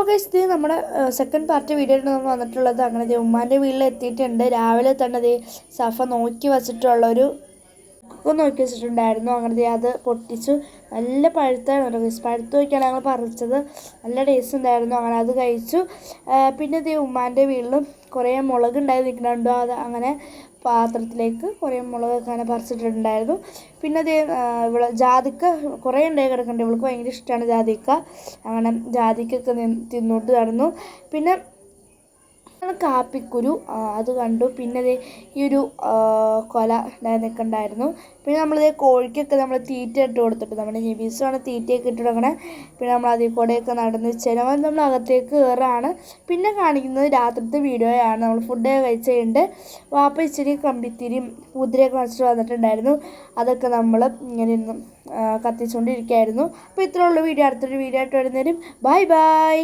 അപ്പോൾ കഴിച്ചത് നമ്മുടെ സെക്കൻഡ് പാർട്ട് വീഡിയോ നമ്മൾ വന്നിട്ടുള്ളത് അങ്ങനെ ഉമ്മാൻ്റെ വീട്ടിൽ എത്തിയിട്ടുണ്ട്. രാവിലെ തന്നെ സഫ നോക്കി വച്ചിട്ടുള്ളൊരു ഒക്കെ നോക്കി വെച്ചിട്ടുണ്ടായിരുന്നു. അങ്ങനെ അത് പൊട്ടിച്ചു. നല്ല പഴുത്തായിരുന്നു പഴുത്ത് നോക്കിയാണ് ഞങ്ങൾ പറിച്ചത്. നല്ല ടേസ്റ്റ് ഉണ്ടായിരുന്നു. അങ്ങനെ അത് കഴിച്ചു. പിന്നെ ഉമ്മാൻ്റെ വീട്ടിലും കുറേ മുളക് ഉണ്ടായി നിൽക്കുന്നുണ്ടോ അത് അങ്ങനെ പാത്രത്തിലേക്ക് കുറേ മുളകൊക്കെ അങ്ങനെ പറിച്ചിട്ടുണ്ടായിരുന്നു. പിന്നെ ഇവിടെ ജാതിക്ക കുറേ ഉണ്ടായി കിടക്കുന്നുണ്ട്. ഇവൾക്ക് ഭയങ്കര ഇഷ്ടമാണ് ജാതിക്ക. അങ്ങനെ ജാതിക്കൊക്കെ തിന്നോട്ട് നടന്നു. പിന്നെ കാപ്പിക്കുരു അത് കണ്ടു. പിന്നെ ഈ ഒരു കൊല നിൽക്കുന്നുണ്ടായിരുന്നു. പിന്നെ നമ്മളിത് കോഴിക്കൊക്കെ നമ്മൾ തീറ്റ ഇട്ട് കൊടുത്തിട്ട് നമ്മുടെ നിബീസുമാണ് തീറ്റയൊക്കെ ഇട്ട് കൊടുക്കണേ. പിന്നെ നമ്മൾ അതിൽ കൂടെയൊക്കെ നടന്ന് ചിലവർ നമ്മൾ അകത്തേക്ക് കയറാണ്. പിന്നെ കാണിക്കുന്നത് രാത്രിത്തെ വീഡിയോയാണ്. നമ്മൾ ഫുഡ് കഴിച്ചുകൊണ്ട് വാപ്പ ഇച്ചിരി കമ്പിത്തിരിയും കുതിരയൊക്കെ വെച്ചിട്ട് വന്നിട്ടുണ്ടായിരുന്നു. അതൊക്കെ നമ്മൾ ഇങ്ങനെ കത്തിച്ചുകൊണ്ടിരിക്കുകയായിരുന്നു. അപ്പോൾ ഇത്രയുള്ള വീഡിയോ. അടുത്തൊരു വീഡിയോ ആയിട്ട് വരുന്നവരും ബൈ ബൈ.